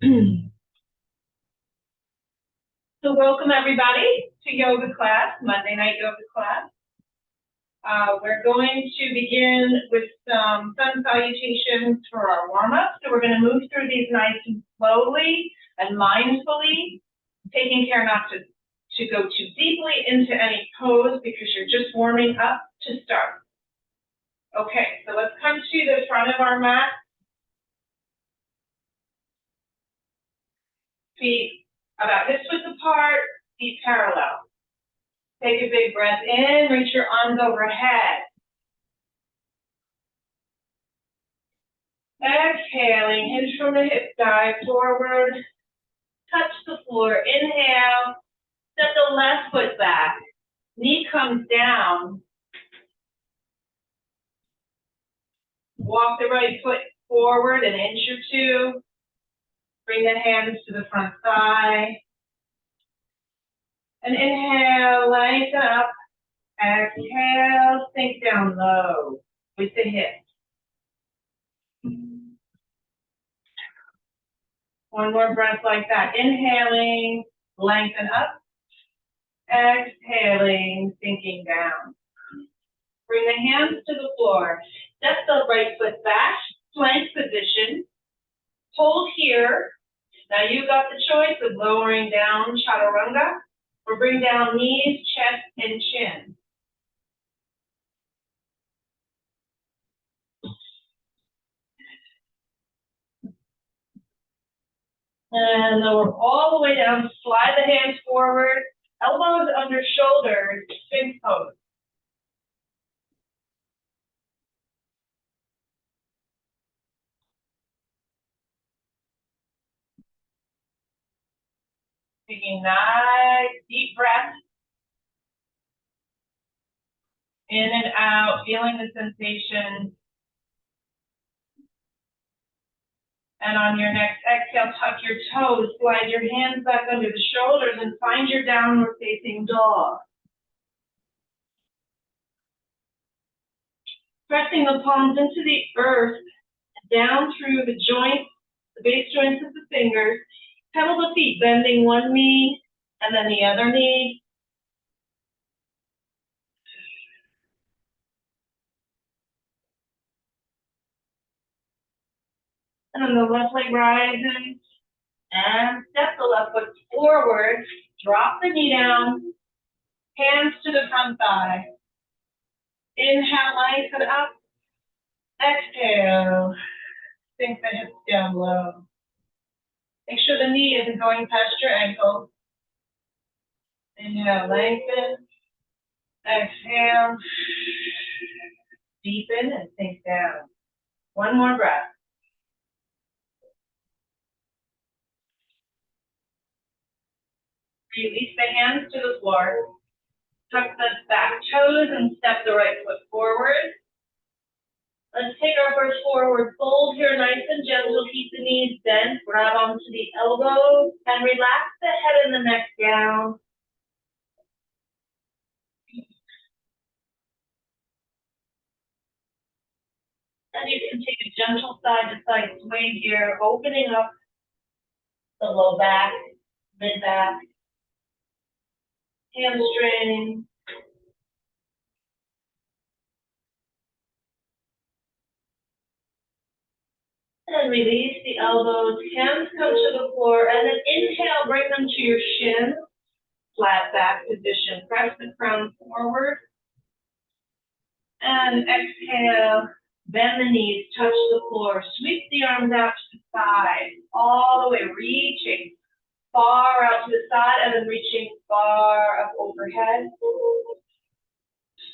So welcome everybody to yoga class, Monday night yoga class. We're going to begin with some sun salutations for our warm-up. So we're going to move through these nice and slowly and mindfully, taking care not to go too deeply into any pose because you're just warming up to start. Okay, so let's come to the front of our mat. Feet about hips width apart, feet parallel. Take a big breath in, reach your arms overhead. Exhaling, hinge from the hip, dive forward, touch the floor. Inhale, step the left foot back, knee comes down. Walk the right foot forward an inch or two. Bring the hands to the front thigh. And inhale, lengthen up. Exhale, sink down low with the hips. One more breath like that. Inhaling, lengthen up. Exhaling, sinking down. Bring the hands to the floor. Step the right foot back, plank position. Hold here. Now you got the choice of lowering down chaturanga or bring down knees, chest, and chin. And lower all the way down. Slide the hands forward. Elbows under shoulders. Sphinx pose. Taking nice deep breath. In and out, feeling the sensation. And on your next exhale, tuck your toes, slide your hands back under the shoulders, and find your downward facing dog. Pressing the palms into the earth, down through the joints, the base joints of the fingers. Pedal the feet, bending one knee and then the other knee. And then the left leg rises. And step the left foot forward. Drop the knee down. Hands to the front thigh. Inhale, lengthen up. Exhale. Sink the hips down low. Make sure the knee isn't going past your ankle. Inhale, lengthen. Exhale. Deepen and sink down. One more breath. Release the hands to the floor. Tuck the back toes and step the right foot forward. Let's take our first forward fold here, nice and gentle. Keep the knees bent, grab onto the elbows, and relax the head and the neck down. And you can take a gentle side-to-side sway here, opening up the low back, mid-back, hamstring. And release the elbows, hands come to the floor, and then inhale, bring them to your shins, flat back position. Press the crown forward. And exhale, bend the knees, touch the floor, sweep the arms out to the side, all the way, reaching far out to the side, and then reaching far up overhead.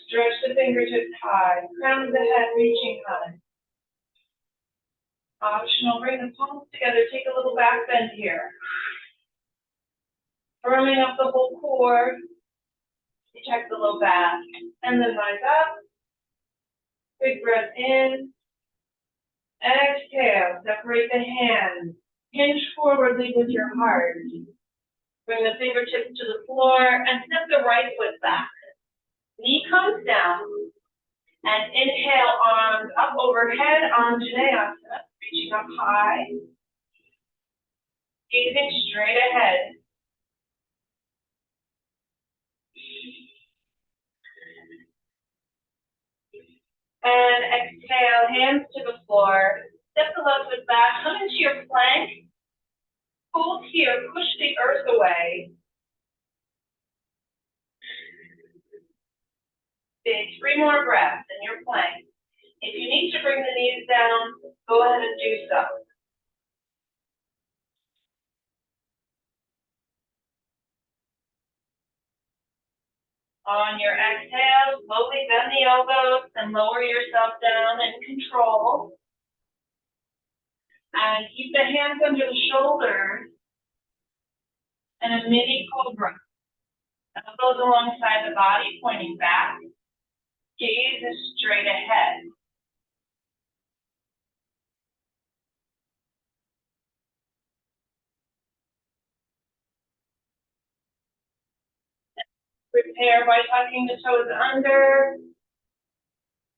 Stretch the fingertips high, crown of the head reaching high. Optional, bring the palms together, take a little back bend here. Firming up the whole core, protect the low back, and then rise up. Big breath in. Exhale, separate the hands. Hinge forward, lead with your heart. Bring the fingertips to the floor and step the right foot back. Knee comes down. And inhale, arms up overhead, Anjaneyasana, reaching up high. Gazing straight ahead. And exhale, hands to the floor. Step the left foot back, come into your plank. Hold here, push the earth away. Take 3 more breaths in your plank. If you need to bring the knees down, go ahead and do so. On your exhale, slowly bend the elbows and lower yourself down in control. And keep the hands under the shoulders and a mini cobra. Elbows alongside the body, pointing back. Gaze is straight ahead. Prepare by tucking the toes under.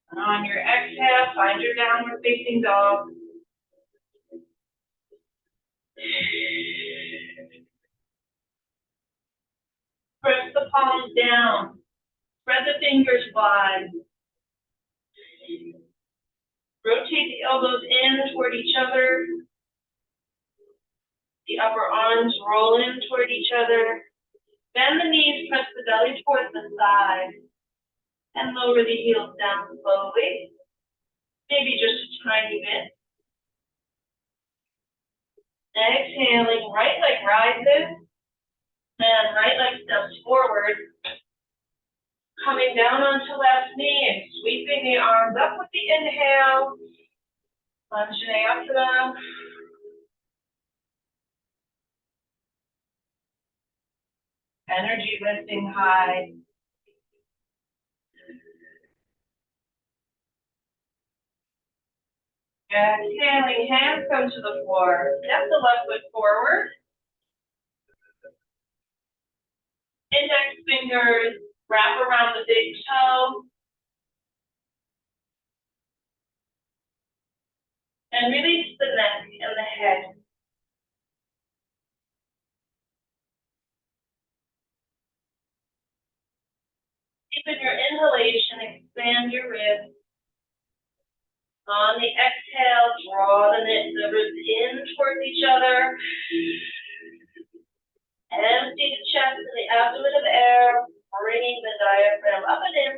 And on your exhale, find your downward facing dog. Press the palms down. Spread the fingers wide. Rotate the elbows in toward each other. The upper arms roll in toward each other. Bend the knees, press the belly towards the side. And lower the heels down slowly. Maybe just a tiny bit. Exhaling, right leg rises. And right leg steps forward. Coming down onto left knee and sweeping the arms up with the inhale. Anjaneyasana. Energy lifting high. Exhaling, hands come to the floor. Step the left foot forward. Index fingers wrap around the big toe. And release the neck and the head. Deepen your inhalation, expand your ribs. On the exhale, draw the ribs in towards each other. Empty the chest and the abdomen of air, bringing the diaphragm up and in.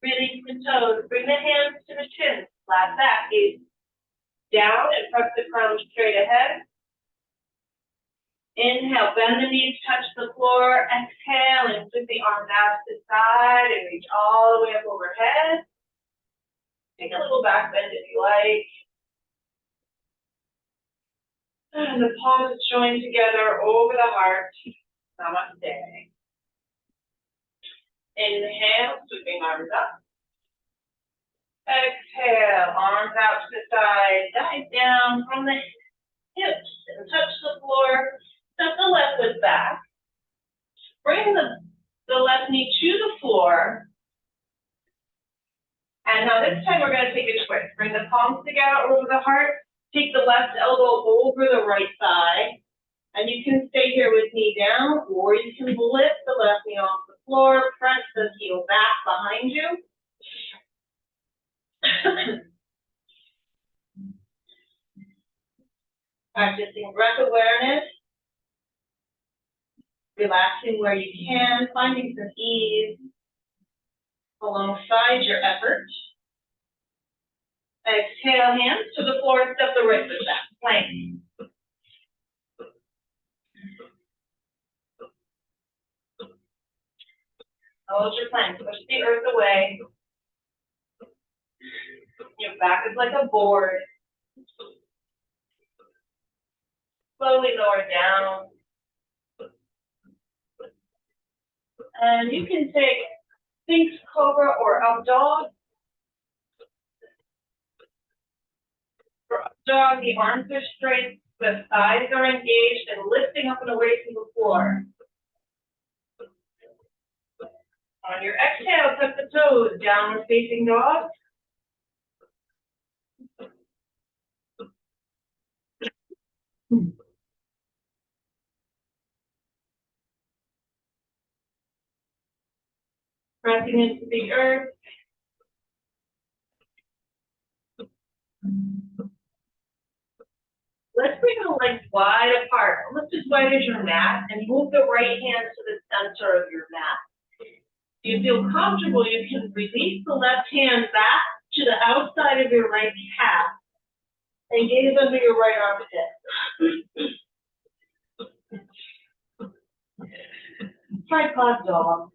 Release the toes, bring the hands to the chin, flat back, gaze down and press the crown straight ahead. Inhale, bend the knees, touch the floor. Exhale, and flip the arms out to the side and reach all the way up overhead. Take a little back bend if you like. And the palms join together over the heart. Namaste. Inhale, sweeping arms up. Exhale, arms out to the side. Dive down from the hips and touch the floor. Step the left foot back. Bring the left knee to the floor. And now this time we're going to take a twist. Bring the palms together over the heart. Take the left elbow over the right thigh. And you can stay here with knee down, or you can lift the left knee off the floor, press the heel back behind you. Practicing breath awareness. Relaxing where you can, finding some ease alongside your effort. Exhale, hands to the floor, step the right foot back, plank. Hold your plank, push the earth away. Your back is like a board. Slowly lower down. And you can take Sphinx, Cobra, or Up Dog. For Up Dog, the arms are straight, the thighs are engaged, and lifting up and away from the floor. On your exhale, tuck the toes, downward facing dog. Pressing into the earth. Let's bring the legs wide apart, almost as wide as your mat, and move the right hand to the center of your mat. If you feel comfortable, you can release the left hand back to the outside of your right calf and gaze under your right armpit. Tripod dog.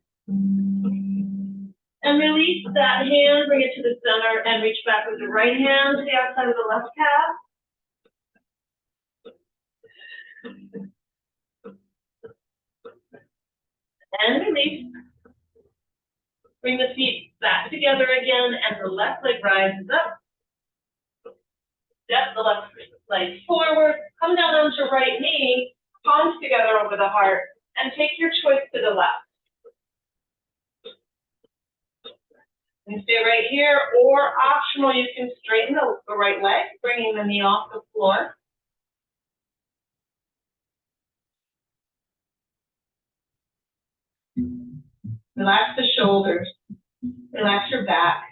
And release that hand, bring it to the center, and reach back with the right hand to the outside of the left calf. And release. Bring the feet back together again, and the left leg rises up. Step the left leg forward. Come down onto right knee, palms together over the heart, and take your choice to the left. You can stay right here, or optional, you can straighten the right leg, bringing the knee off the floor. Relax the shoulders. Relax your back.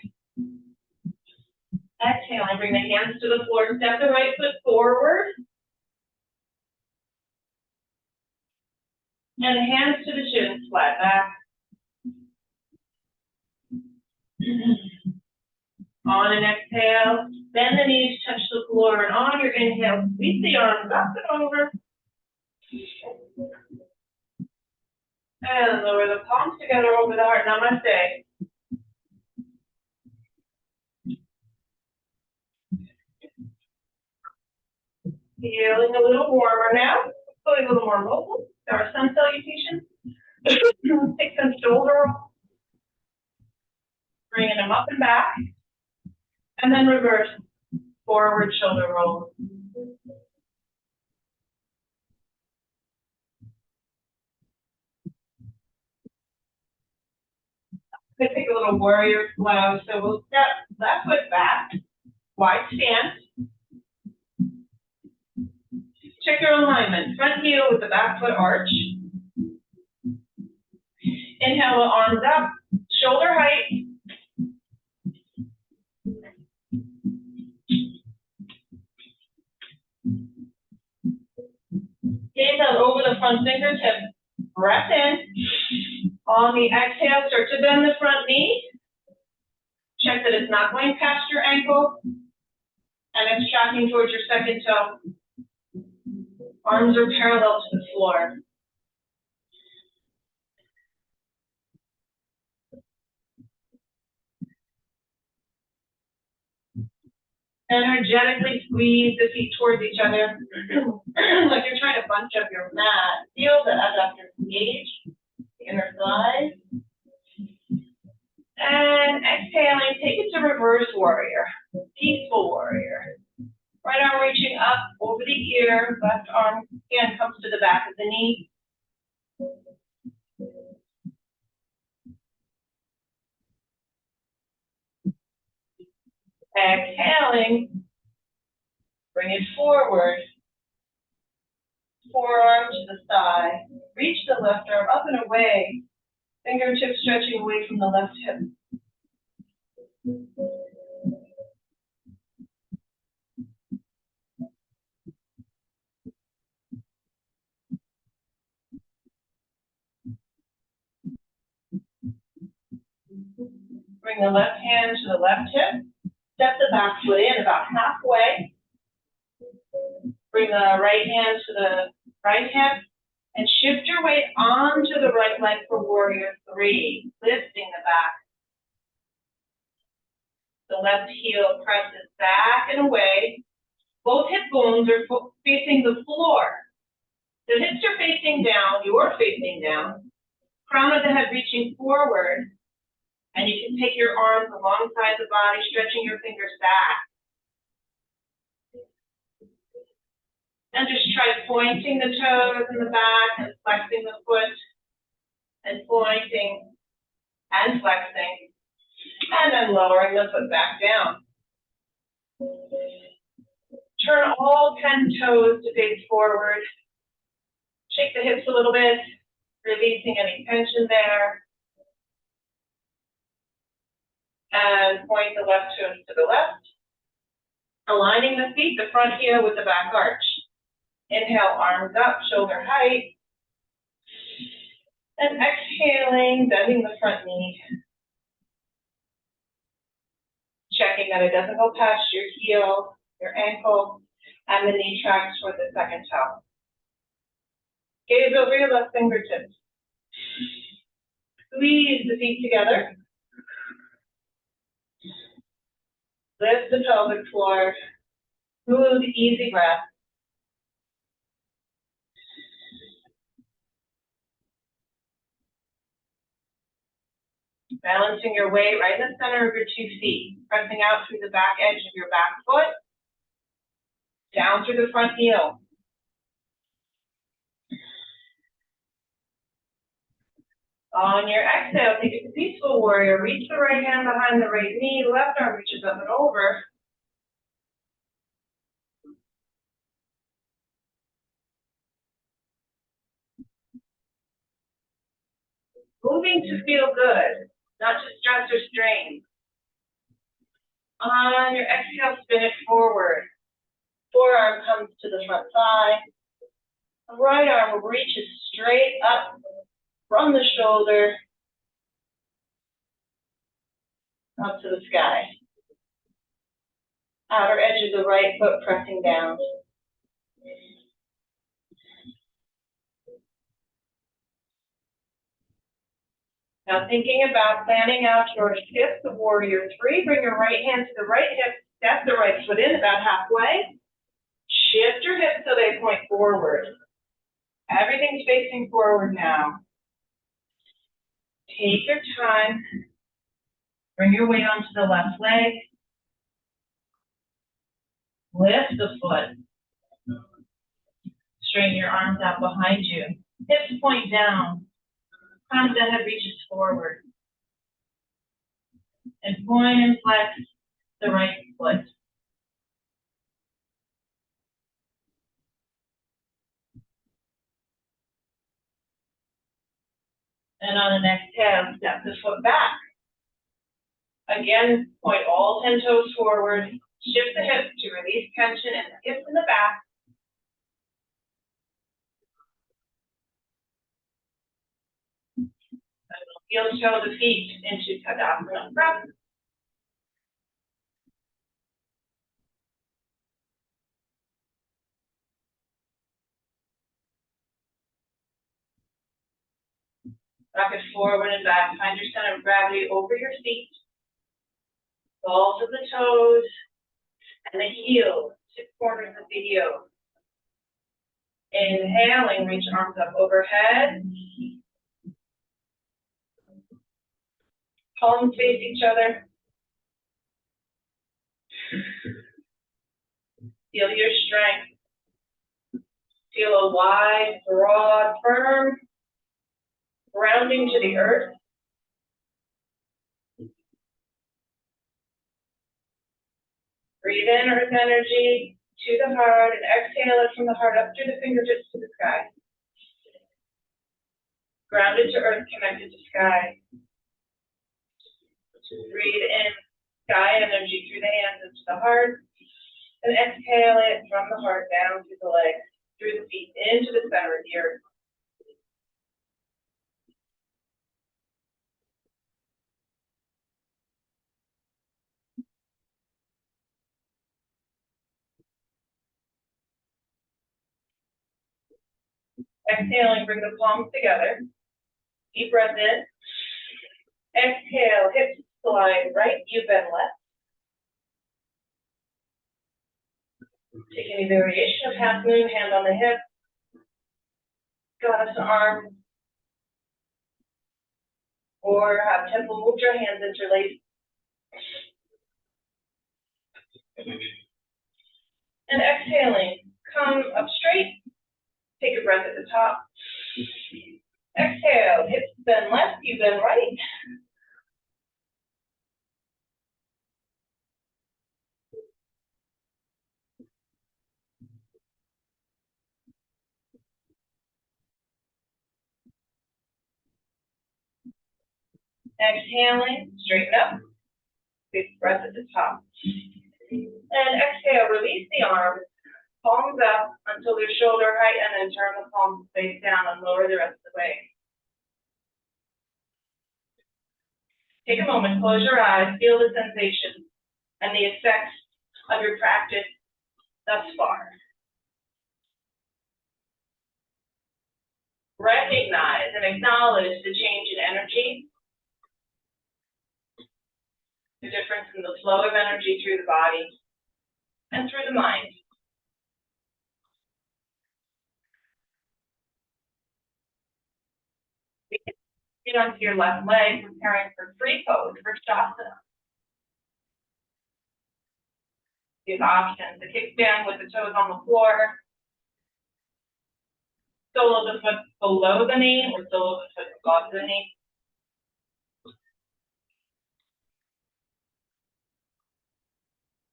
Exhale, and bring the hands to the floor. Step the right foot forward. And the hands to the shins, flat back. On an exhale, bend the knees, touch the floor, and on your inhale, sweep the arms up and over. And lower the palms together over the heart. Namaste. Feeling a little warmer now. Feeling a little more mobile. Our sun salutation. Take some shoulder rolls. Bringing them up and back. And then reverse. Forward shoulder roll. We'll take a little warrior flow. So we'll step left foot back. Wide stance. Check your alignment. Front heel with the back foot arch. Inhale the arms up. Shoulder height. Gaze out over the front fingertips. Breath in. On the exhale, start to bend the front knee. Check that it's not going past your ankle. And it's tracking towards your second toe. Arms are parallel to the floor. Energetically squeeze the feet towards each other, like you're trying to bunch up your mat. Feel the adductors engage, the inner thighs. And exhaling, take it to reverse warrior, peaceful warrior. Right arm reaching up over the ear, left arm hand comes to the back of the knee. Exhaling, bring it forward. Forearm to the side. Reach the left arm up and away. Fingertips stretching away from the left hip. Bring the left hand to the left hip. Step the back foot in about halfway. Bring the right hand to the right hip. And shift your weight onto the right leg for warrior three, lifting the back. The left heel presses back and away. Both hip bones are facing the floor. The hips are facing down, you're facing down. Crown of the head reaching forward. And you can take your arms alongside the body, stretching your fingers back. And just try pointing the toes in the back and flexing the foot and pointing and flexing, and then lowering the foot back down. Turn all 10 toes to face forward. Shake the hips a little bit, releasing any tension there. And point the left toes to the left. Aligning the feet, the front heel with the back arch. Inhale, arms up, shoulder height. And exhaling, bending the front knee. Checking that it doesn't go past your heel, your ankle, and the knee tracks toward the second toe. Gaze over your left fingertips. Squeeze the feet together. Lift the pelvic floor. Smooth, easy breath. Balancing your weight right in the center of your 2 feet. Pressing out through the back edge of your back foot. Down through the front heel. On your exhale, take it to peaceful warrior. Reach the right hand behind the right knee. Left arm reaches up and over. Moving to feel good, not to stress or strain. On your exhale, spin it forward. Forearm comes to the front thigh. The right arm reaches straight up from the shoulder up to the sky. Outer edge of the right foot pressing down. Now thinking about planning out your shift to warrior 3, bring your right hand to the right hip, step the right foot in about halfway. Shift your hips so they point forward. Everything's facing forward now. Take your time. Bring your weight onto the left leg. Lift the foot. Straighten your arms out behind you. Hips point down. Crown of the head reaches forward. And point and flex the right foot. And on an exhale, step the foot back. Again, point all 10 toes forward. Shift the hips to release tension in the hips and the back. Heel toe the feet into Tadasana press. Rock it forward and back. Find your center of gravity over your feet. Balls of the toes and the heels, 6 corners of the heel. Inhaling, reach arms up overhead. Palms face each other. Feel your strength. Feel a wide, broad, firm grounding to the earth. Breathe in earth energy to the heart and exhale it from the heart up through the fingertips to the sky. Grounded to earth, connected to sky. Breathe in sky energy through the hands into the heart. And exhale it from the heart down through the legs, through the feet, into the center of the earth. Exhaling, bring the palms together. Deep breath in. Exhale, hips slide right, you bend left. Take any variation of half moon, hand on the hip. Goddess arm. Or have temple mudra, hands interlaced. And exhaling, come up straight. Take a breath at the top. Exhale, hips bend left, you bend right. Exhaling, straighten up. Big breath at the top. And exhale, release the arms, palms up until they're shoulder height, and then turn the palms face down and lower the rest of the way. Take a moment, close your eyes, feel the sensations and the effects of your practice thus far. Recognize and acknowledge the change in energy, the difference in the flow of energy through the body and through the mind. Get onto your left leg, preparing for free pose, for Shavasana. These options, the kickstand with the toes on the floor, sole of the foot below the knee, or sole of the foot above the knee.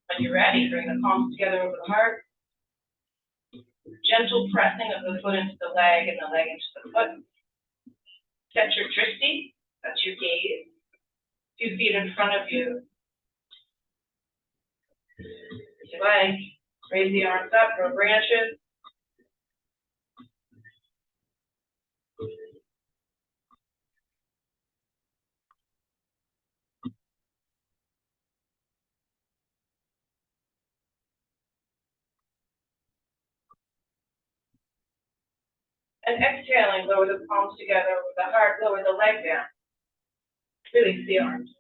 When you're ready, bring the palms together over the heart. Gentle pressing of the foot into the leg and the leg into the foot. Set your drishti, that's your gaze. 2 feet in front of you. Lift your leg, raise the arms up, grow branches. And exhaling, lower the palms together with the heart, lower the leg down. Release the arms.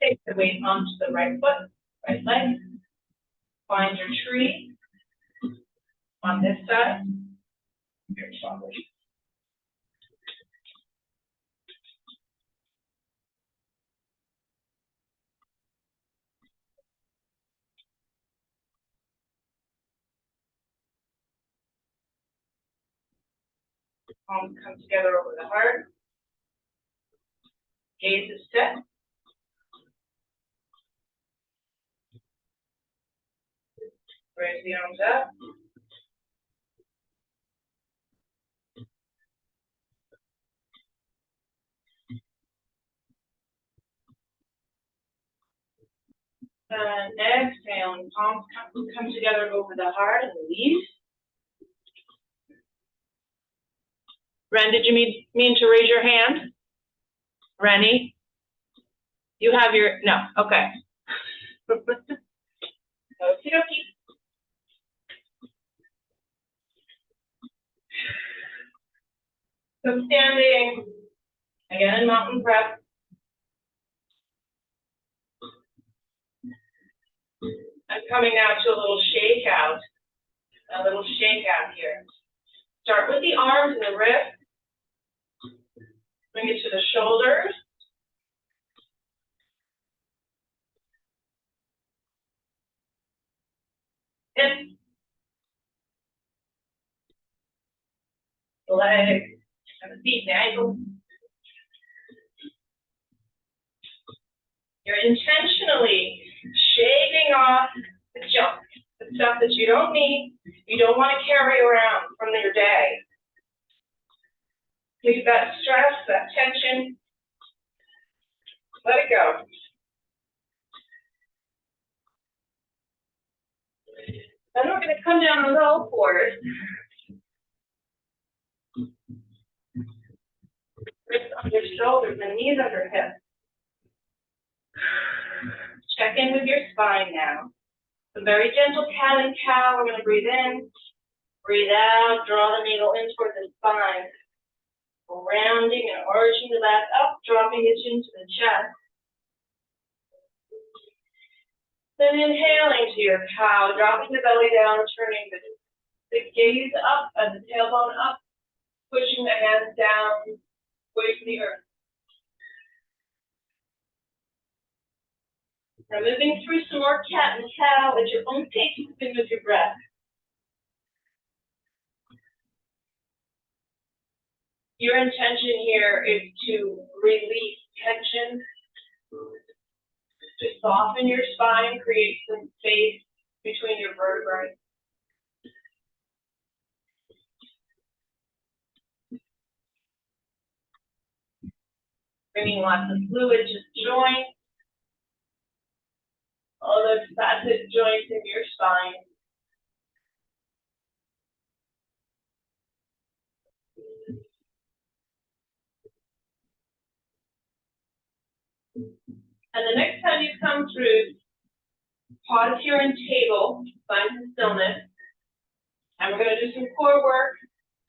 Take the weight onto the right foot, right leg. Find your tree on this side. Your shoulders. Palms come together over the heart. Gaze is set. Raise the arms up. And exhaling, palms come together over the heart and release. Ren, did you mean to raise your hand? Rennie? You have your, no, okay. Okie dokie. So standing, again in mountain prep. I'm coming now to a little shakeout here. Start with the arms and the wrists. Bring it to the shoulders. Hips. The legs and the feet and the ankles. You're intentionally shaving off the junk, the stuff that you don't need, you don't want to carry around from your day. Leave that stress, that tension, let it go. Then we're going to come down on all fours. Wrists under shoulders and knees under hips. Check in with your spine now. A very gentle cat and cow. We're going to breathe in, breathe out, draw the needle in toward the spine. Rounding and arching the back up, dropping the chin to the chest. Then inhaling to your cow, dropping the belly down, turning the gaze up and the tailbone up, pushing the hands down, away from the earth. Now moving through some more cat and cow at your own pace, moving with your breath. Your intention here is to release tension, to soften your spine, create some space between your bringing lots of fluid to the joint. All those facet joints in your spine. And the next time you come through, pause here in table, find some stillness. And we're going to do some core work.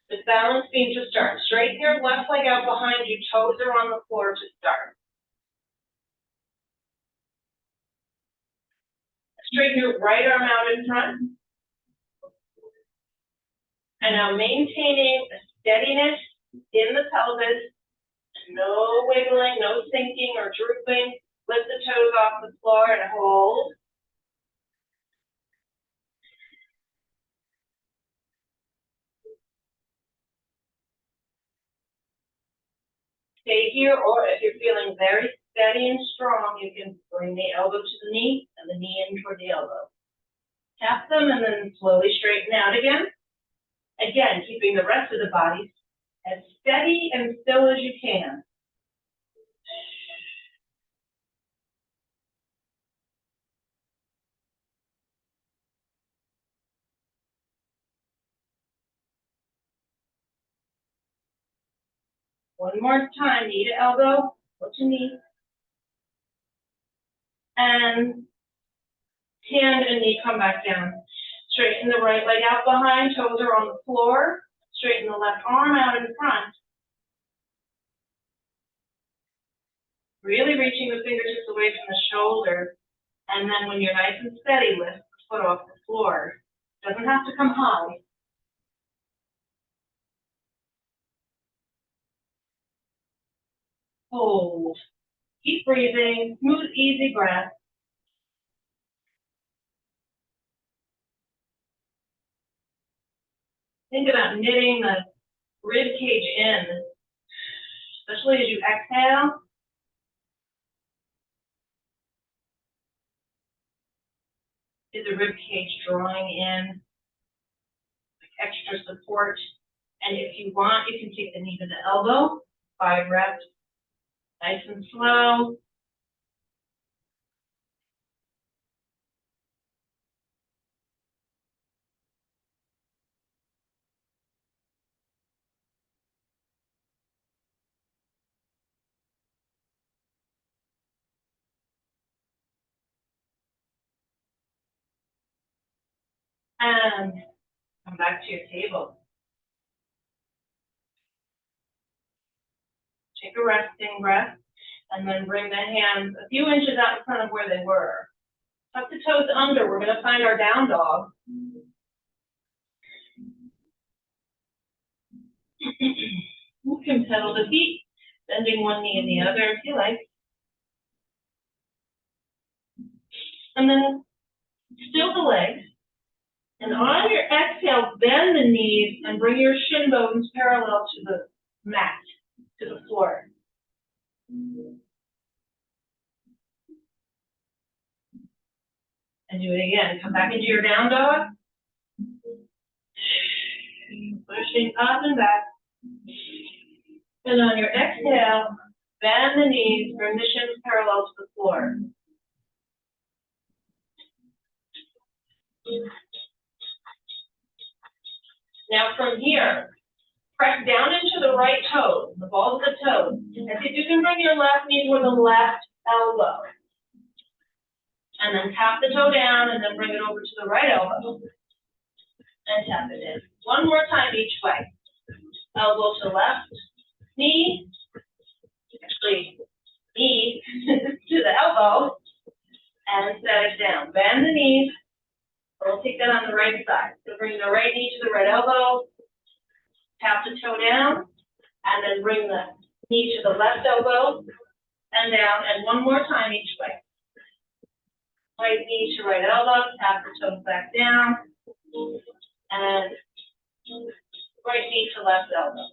The balance beam to start. Straighten your left leg out behind you, toes are on the floor to start. Straighten your right arm out in front. And now maintaining a steadiness in the pelvis. No wiggling, no sinking or drooping. Lift the toes off the floor and hold. Stay here, or if you're feeling very steady and strong, you can bring the elbow to the knee and the knee in toward the elbow. Tap them and then slowly straighten out again. Again, keeping the rest of the body as steady and still as you can. One more time, knee to elbow, foot to knee. And hand and knee come back down. Straighten the right leg out behind, toes are on the floor. Straighten the left arm out in front. Really reaching the fingertips away from the shoulder. And then when you're nice and steady, lift the foot off the floor. Doesn't have to come high. Hold. Keep breathing. Smooth, easy breath. Think about knitting the rib cage in, especially as you exhale. Is the rib cage drawing in extra support? And if you want, you can take the knee to the elbow, 5 reps, nice and slow. And come back to your table. Take a resting breath, and then bring the hands a few inches out in front of where they were. Tuck the toes under. We're going to find our down dog. You can pedal the feet, bending one knee and the other if you like. And then still the legs. And on your exhale, bend the knees and bring your shin bones parallel to the mat, to the floor. And do it again. Come back into your down dog. Pushing up and back. And on your exhale, bend the knees, bring the shins parallel to the floor. Now from here, press down into the right toe, the balls of the toes. And see if you can bring your left knee toward the left elbow. And then tap the toe down and then bring it over to the right elbow. And tap it in. One more time each way. Elbow to left knee. Actually, knee to the elbow. And set it down. Bend the knees. We'll take that on the right side. So bring the right knee to the right elbow. Tap the toe down. And then bring the knee to the left elbow. And down. And one more time each way. Right knee to right elbow. Tap the toes back down. And right knee to left elbow.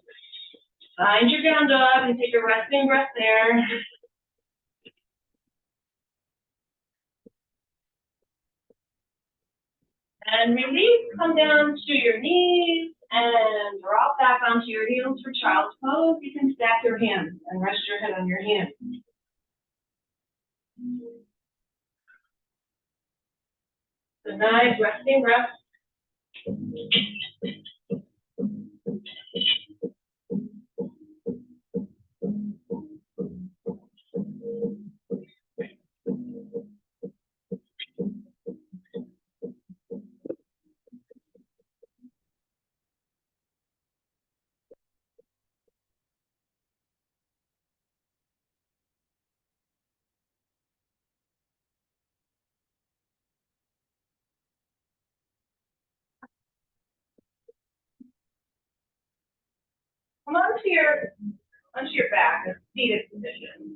Find your down dog and take a resting breath there. And release, come down to your knees And drop back onto your heels for child's pose. You can stack your hands and rest your head on your hands. The nice resting breath. Come onto your back, a seated position.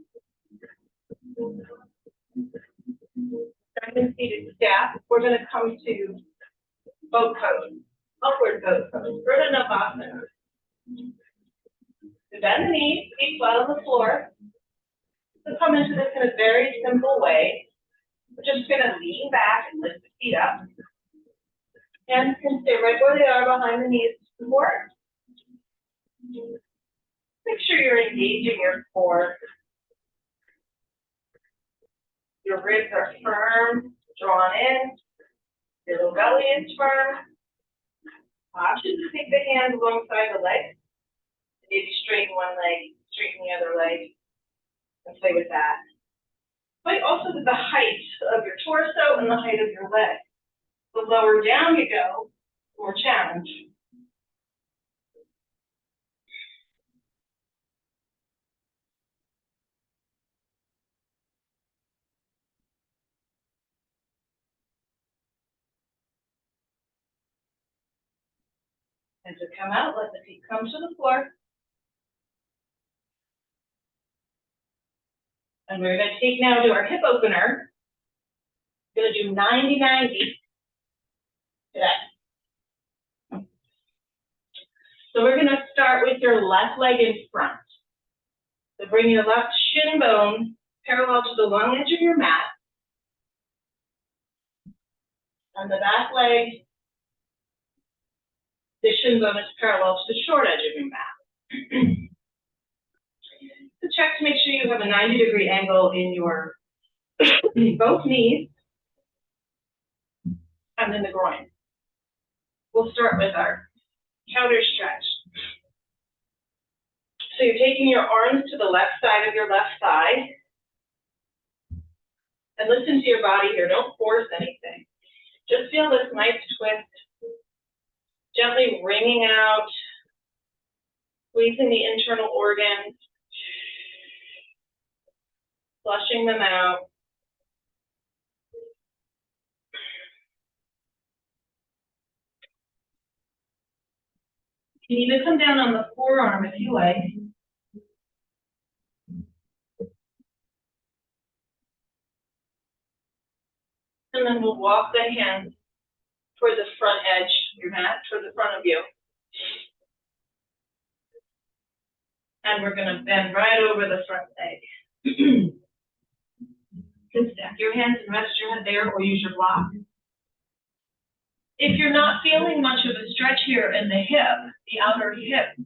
Second seated staff. We're going to come to boat pose, upward boat pose, Virdanavasana. So bend the knees, feet flat on the floor. So come into this in a very simple way. We're just going to lean back and lift the feet up. Hands can stay right where they are behind the knees to support. Make sure you're engaging your core. Your ribs are firm, drawn in. Your little belly is firm. Option to take the hands alongside the legs. Maybe straighten one leg, straighten the other leg, and play with that. Play also with the height of your torso and the height of your leg. The lower down you go, the more challenge. And to come out, let the feet come to the floor. And we're going to take now to our hip opener. We're going to do 90-90 today. So we're going to start with your left leg in front. So bring your left shin bone parallel to the long edge of your mat. And the back leg, the shin bone is parallel to the short edge of your mat. So check to make sure you have a 90-degree angle in your both knees and in the groin. We'll start with our counter stretch. So you're taking your arms to the left side of your left thigh. And listen to your body here. Don't force anything. Just feel this nice twist. Gently wringing out, squeezing the internal organs, flushing them out. You can even come down on the forearm if you like. And then we'll walk the hands toward the front edge of your mat, toward the front of you. And we're going to bend right over the front leg. You can stack your hands and rest your head there or use your block. If you're not feeling much of a stretch here in the hip, the outer hip,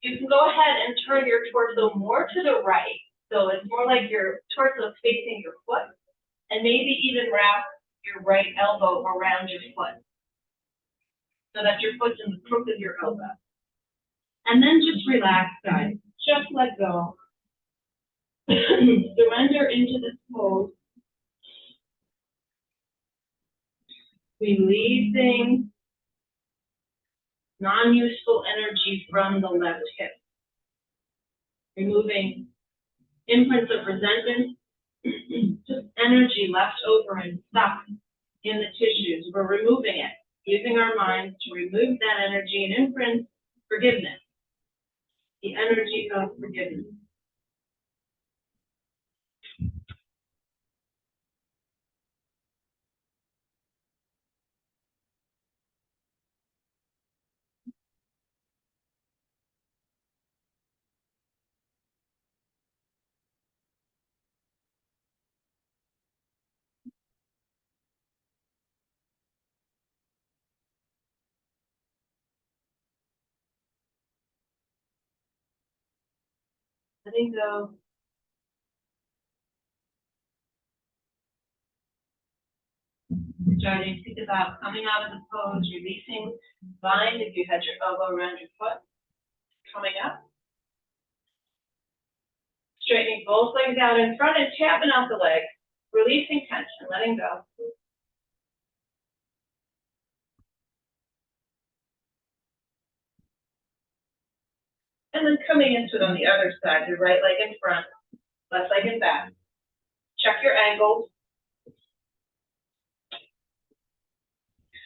you can go ahead and turn your torso more to the right. So it's more like your torso is facing your foot. And maybe even wrap your right elbow around your foot. So that your foot's in the crook of your elbow. And then just relax, guys. Just let go. Surrender into this pose. Releasing non-useful energy from the left hip. Removing imprints of resentment, just energy left over and stuck in the tissues. We're removing it, using our minds to remove that energy and imprint forgiveness. The energy of forgiveness. letting go. Starting to think about coming out of the pose, releasing, bind if you had your elbow around your foot, coming up. Straightening both legs out in front and tapping out the legs, releasing tension, letting go. And then coming into it on the other side, your right leg in front, left leg in back. Check your angles.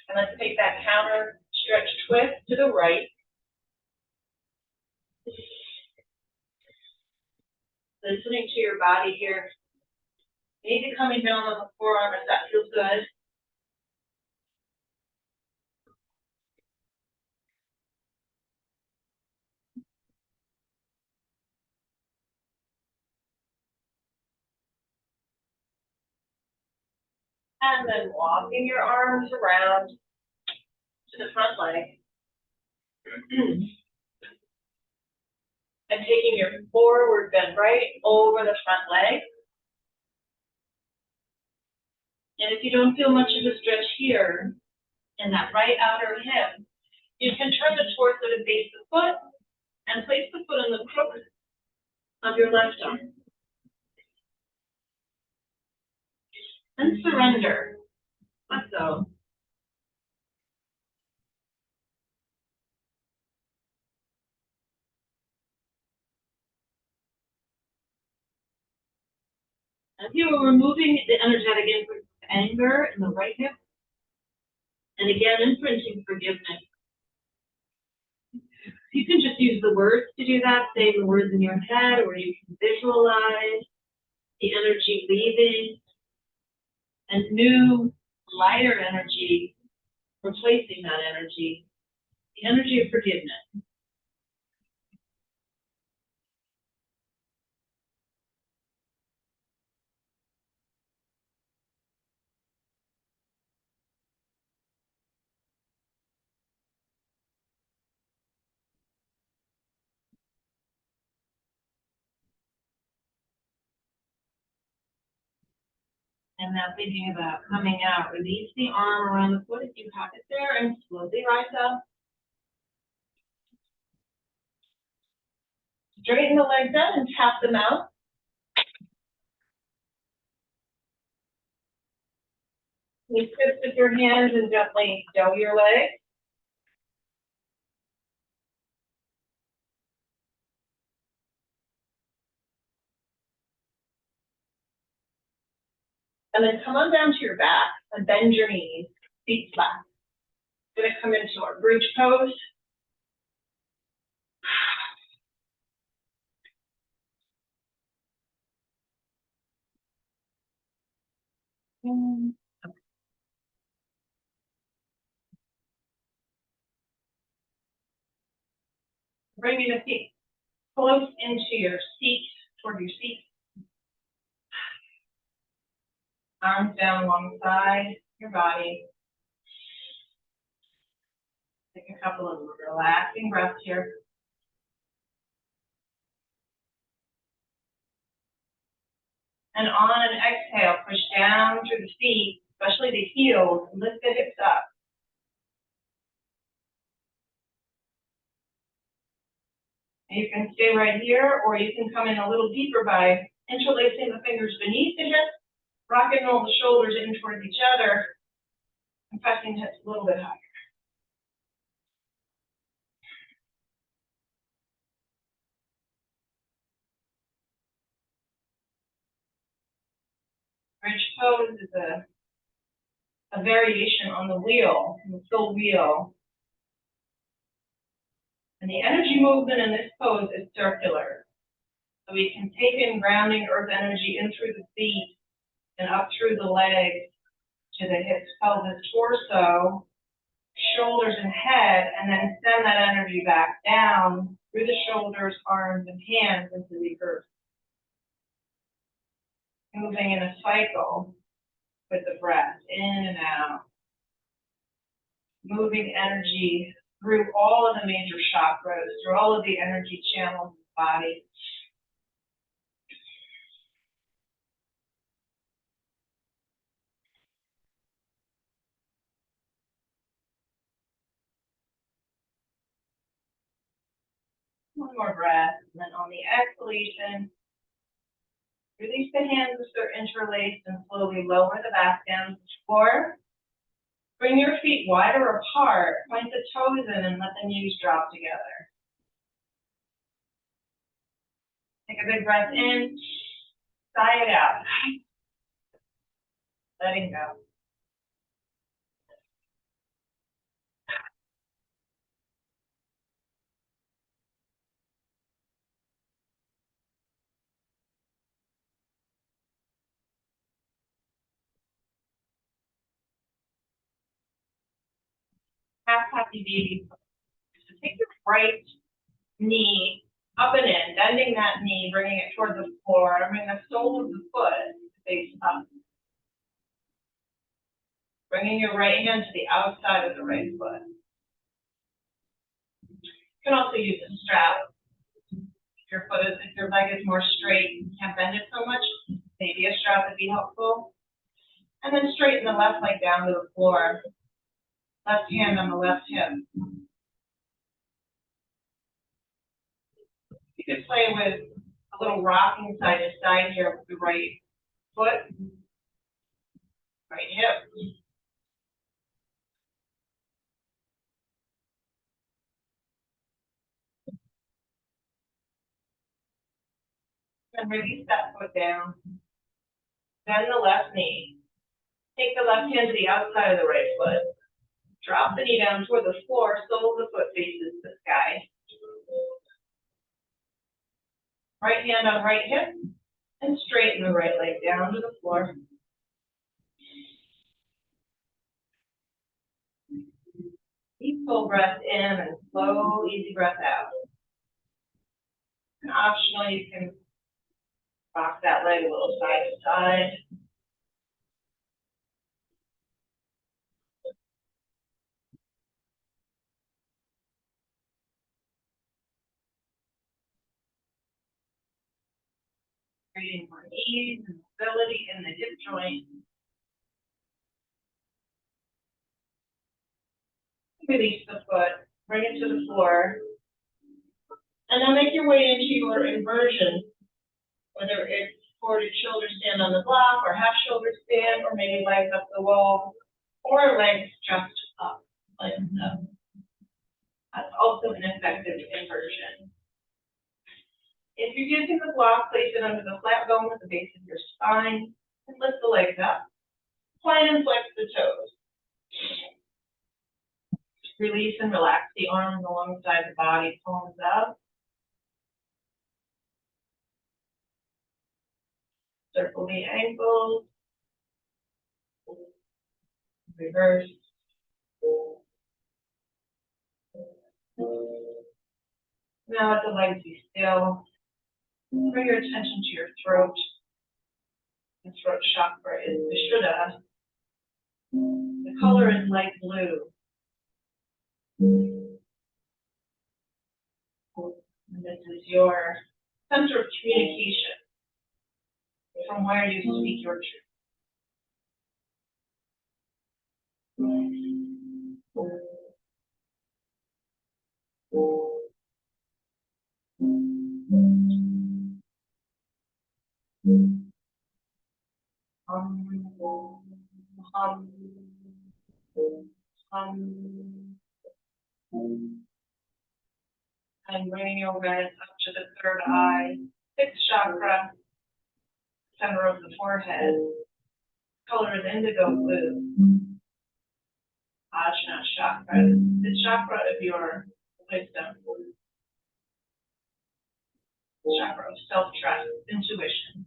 And let's take that counter stretch twist to the right. Listening to your body here. Maybe coming down on the forearm if that feels good. And then walking your arms around to the front leg. And taking your forward bend right over the front leg. And if you don't feel much of a stretch here, in that right outer hip, you can turn the torso to face the foot and place the foot on the crook of your left arm. And surrender. Let go. As you are removing the energetic imprint of anger in the right hip, and again imprinting forgiveness. You can just use the words to do that, say the words in your head, or you can visualize the energy leaving, and new, lighter energy replacing that energy, the energy of forgiveness. And now thinking about coming out, release the arm around the foot if you have it there, and slowly rise up. Straighten the legs out and tap them out. You twist with your hands and gently dough your legs. And then come on down to your back and bend your knees, feet flat. We're going to come into our bridge pose. Bringing the feet close into your seat, toward your seat. Arms down alongside your body. Take a couple of relaxing breaths here. And on an exhale, push down through the feet, especially the heels, and lift the hips up. And you can stay right here, or you can come in a little deeper by interlacing the fingers beneath the hips, rock and roll the shoulders in towards each other, and pressing hips a little bit higher. Bridge pose is a variation on the wheel, the full wheel. And the energy movement in this pose is circular. So we can take in grounding earth energy in through the feet and up through the legs to the hips, pelvis, torso, shoulders and head, and then send that energy back down through the shoulders, arms, and hands into the earth. Moving in a cycle with the breath, in and out. Moving energy through all of the major chakras, through all of the energy channels of the body. One more breath, and then on the exhalation, release the hands as they're interlaced and slowly lower the back down to the floor. Bring your feet wider apart, point the toes in and let the knees drop together. Take a big breath in, sigh it out. Letting go. Half happy baby. So take your right knee up and in, bending that knee, bringing it toward the floor, bring the sole of the foot face up. Bringing your right hand to the outside of the right foot. You can also use a strap. If your leg is more straight, you can't bend it so much, maybe a strap would be helpful. And then straighten the left leg down to the floor. Left hand on the left hip. You could play with a little rocking side to side here with the right foot, right hip. And release that foot down. Bend the left knee. Take the left hand to the outside of the right foot. Drop the knee down toward the floor, sole of the foot faces the sky. Right hand on right hip, and straighten the right leg down to the floor. Deep full breath in and slow, easy breath out. And optionally, you can rock that leg a little side to side. Creating more ease and stability in the hip joint. Release the foot, bring it to the floor. And then make your way into your inversion, whether it's forward shoulder stand on the block, or half shoulder stand, or maybe legs up the wall, or legs just up, like so. That's also an effective inversion. If you're using the block, place it under the flat bone at the base of your spine, and lift the legs up. Plant and flex the toes. Release and relax the arms alongside the body, palms up. Circle the ankles. Reverse. Now let the legs be still. Bring your attention to your throat. The throat chakra is Vishuddha. The color is light blue. And this is your center of communication, from where you speak your truth. And bringing your awareness up to the third eye, sixth chakra, center of the forehead. Color is indigo blue. Ajna chakra, the chakra of your wisdom. Chakra of self-trust, intuition.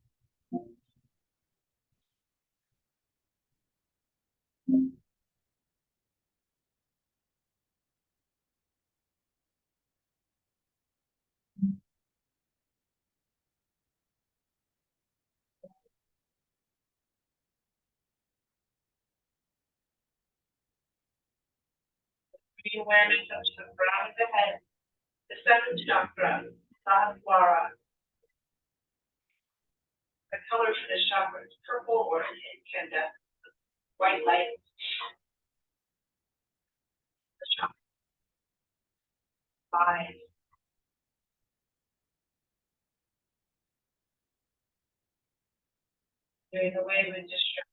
Bring awareness up to the crown of the head, the seventh chakra, Sahasrara. The color for this chakra is purple or incandescent, white light. The chakra 5. Doing away with distraction.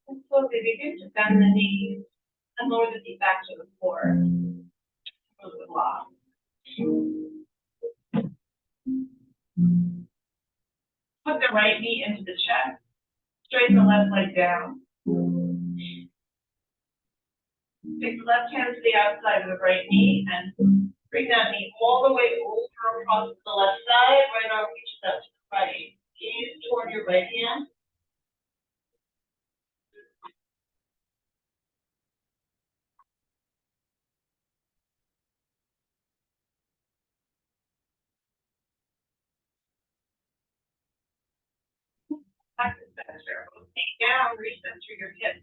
And slowly begin to bend the knees and lower the feet back to the floor. Move the block. Put the right knee into the chest. Straighten the left leg down. Take the left hand to the outside of the right knee and bring that knee all the way over across the left side. Right arm reaches out to the right. Gaze toward your right hand. Practice that circle. Take down, recenter your hips.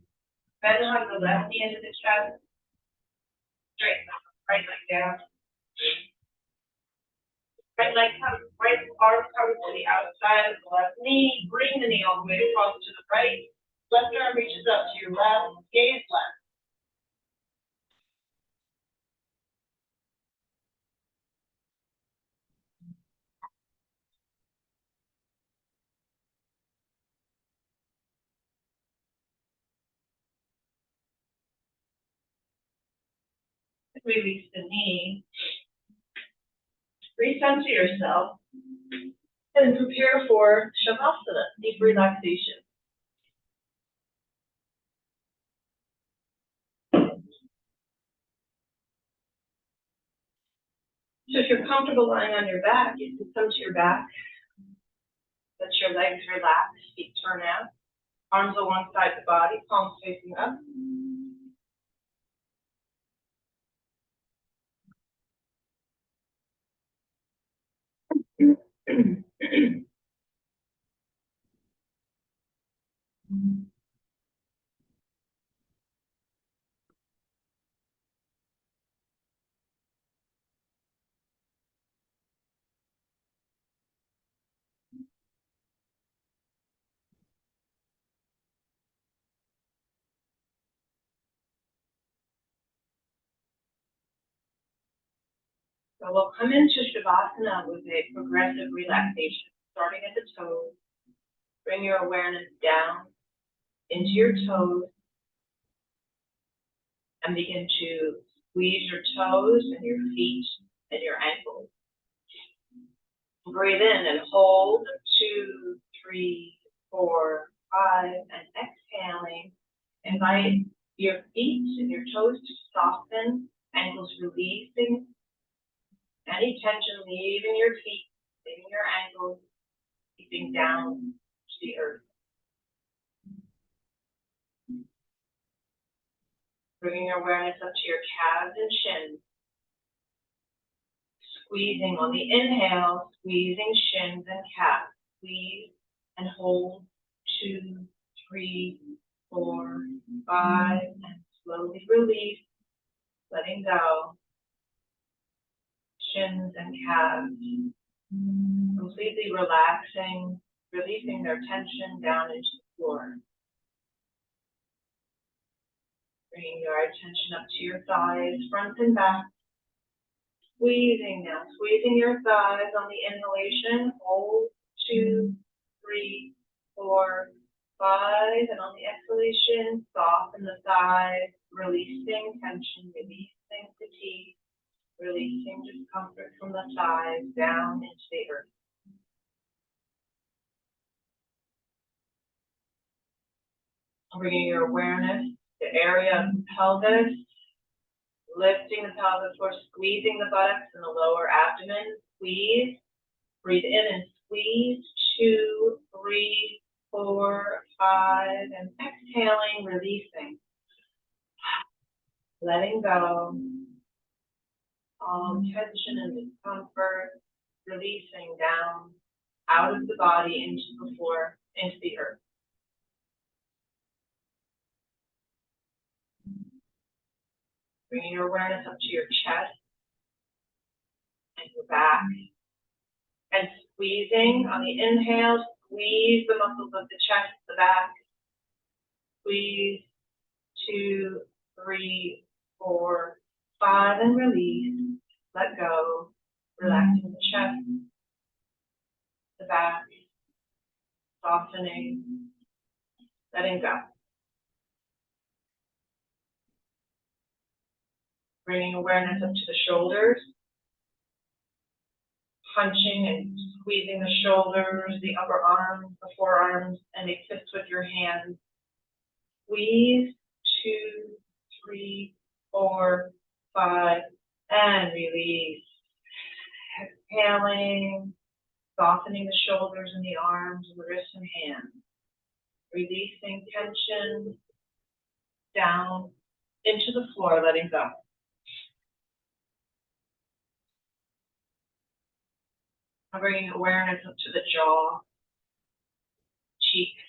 Bend on the left knee into the chest. Straighten the right leg down. Right leg comes, right arm comes to the outside of the left knee. Bring the knee all the way across to the right. Left arm reaches up to your left. Gaze left. Release the knee. Recenter yourself and prepare for Shavasana, deep relaxation. So if you're comfortable lying on your back, you can come to your back. Let your legs relax, feet turn out, arms alongside the body, palms facing up. So we'll come into Shavasana with a progressive relaxation, starting at the toes. Bring your awareness down into your toes and begin to squeeze your toes and your feet and your ankles. Breathe in and hold, 2, 3, 4, 5, and exhaling. Invite your feet and your toes to soften, ankles releasing. Any tension leaving your feet, leaving your ankles, keeping down to the earth. Bringing your awareness up to your calves and shins. Squeezing on the inhale, squeezing shins and calves. Squeeze and hold, 2, 3, 4, 5, and slowly release, letting go. Shins and calves, completely relaxing, releasing their tension down into the floor. Bringing your attention up to your thighs, front and back. Squeezing now, squeezing your thighs on the inhalation. Hold, 2, 3, 4, 5, and on the exhalation, soften the thighs, releasing tension, releasing fatigue, releasing discomfort from the thighs down into the earth. Bringing your awareness to the area of the pelvis, lifting the pelvis floor, squeezing the buttocks and the lower abdomen. Squeeze. Breathe in and squeeze. 2, 3, 4, 5, and exhaling, releasing. Letting go. All tension and discomfort, releasing down out of the body into the floor, into the earth. Bringing your awareness up to your chest and your back. And squeezing on the inhale, squeeze the muscles of the chest, the back. Squeeze, 2, 3, 4, 5, and release. Let go. Relaxing the chest, the back, softening, letting go. Bringing awareness up to the shoulders, punching and squeezing the shoulders, the upper arms, the forearms, and a fist with your hands. Squeeze, 2, 3, 4, 5, and release. Exhaling, softening the shoulders and the arms, and the wrists and hands. Releasing tension down into the floor, letting go. I'm bringing awareness up to the jaw, cheeks,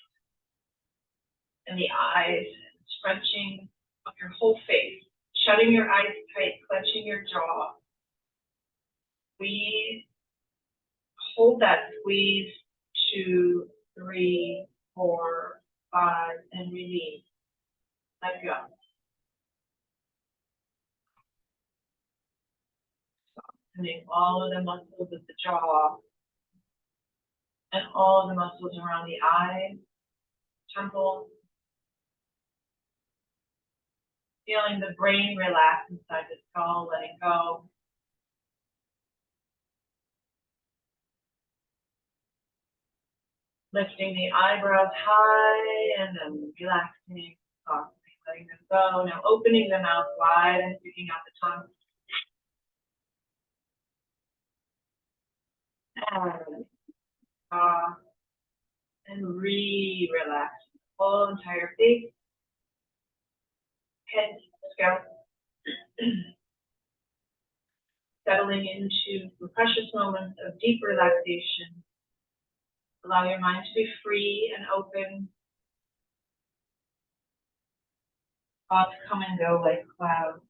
and the eyes, stretching up your whole face, shutting your eyes tight, clenching your jaw. Squeeze, hold that squeeze, 2, 3, 4, 5, and release. Let go. Softening all of the muscles of the jaw and all of the muscles around the eyes, temple. Feeling the brain relax inside the skull, letting go. Lifting the eyebrows high and then relaxing, softening, letting them go. Now opening the mouth wide and sticking out the tongue. And re-relax the whole entire face, head, scalp. Settling into some precious moments of deep relaxation. Allow your mind to be free and open. Thoughts come and go like clouds.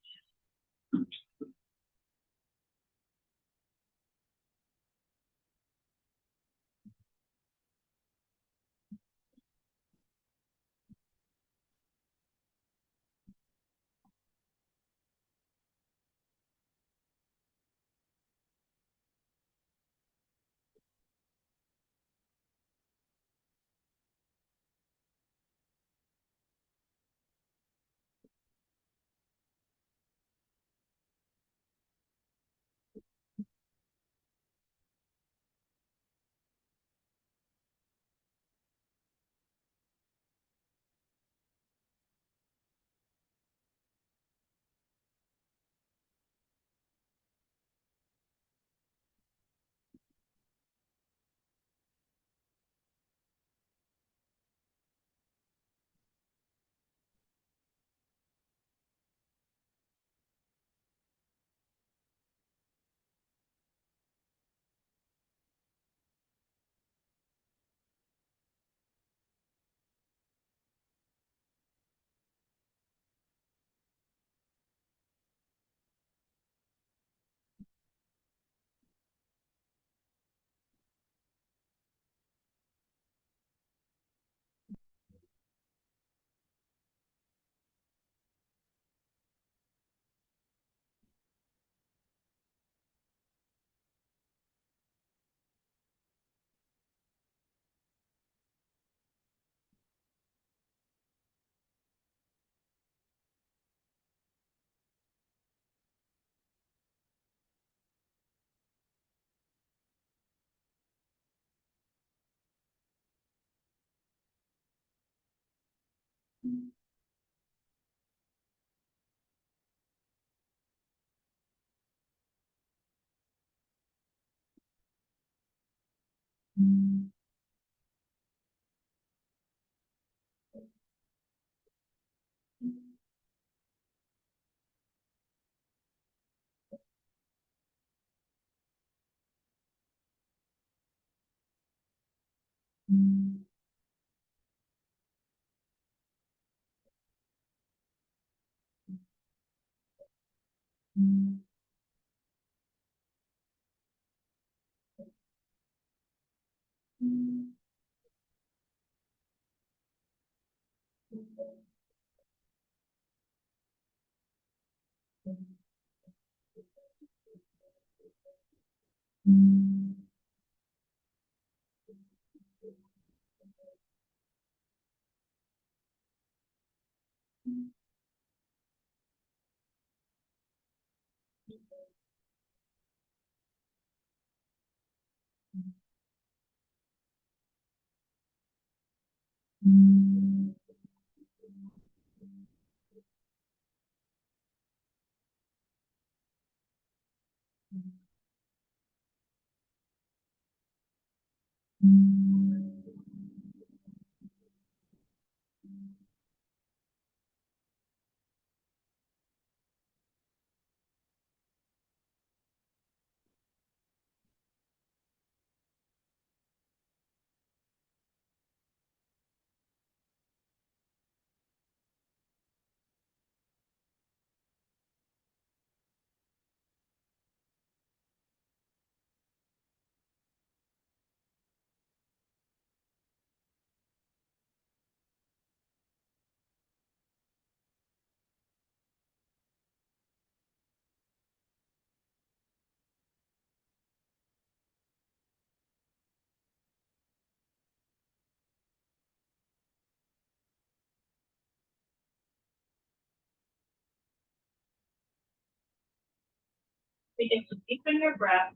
Begin to deepen your breath.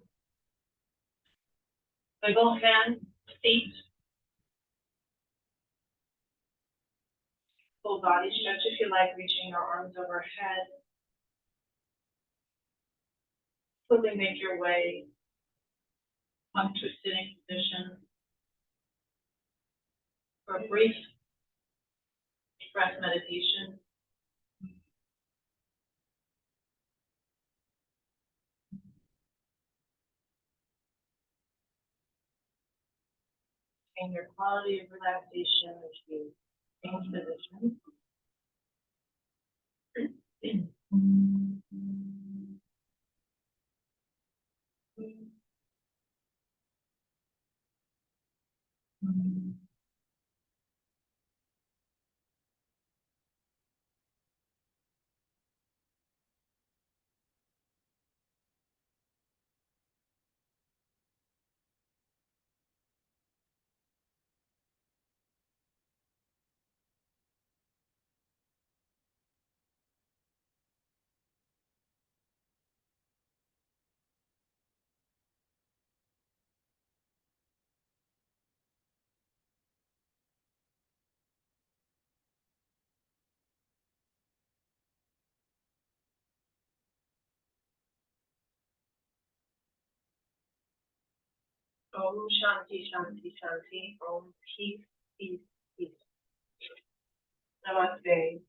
Wiggle hands, feet. Full body stretch if you like, reaching your arms overhead. Slowly make your way up to a sitting position for a brief breath meditation. And your quality of relaxation as you change position. Om Shanti Shanti Shanti. Om Peace, Peace, Peace. Namaste.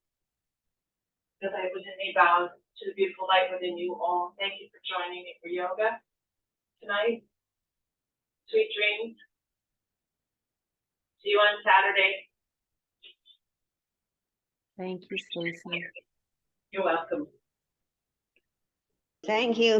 The light within me bows to the beautiful light within you all. Thank you for joining me for yoga tonight. Sweet dreams. See you on Saturday. Thank you, Stacy. You're welcome. Thank you.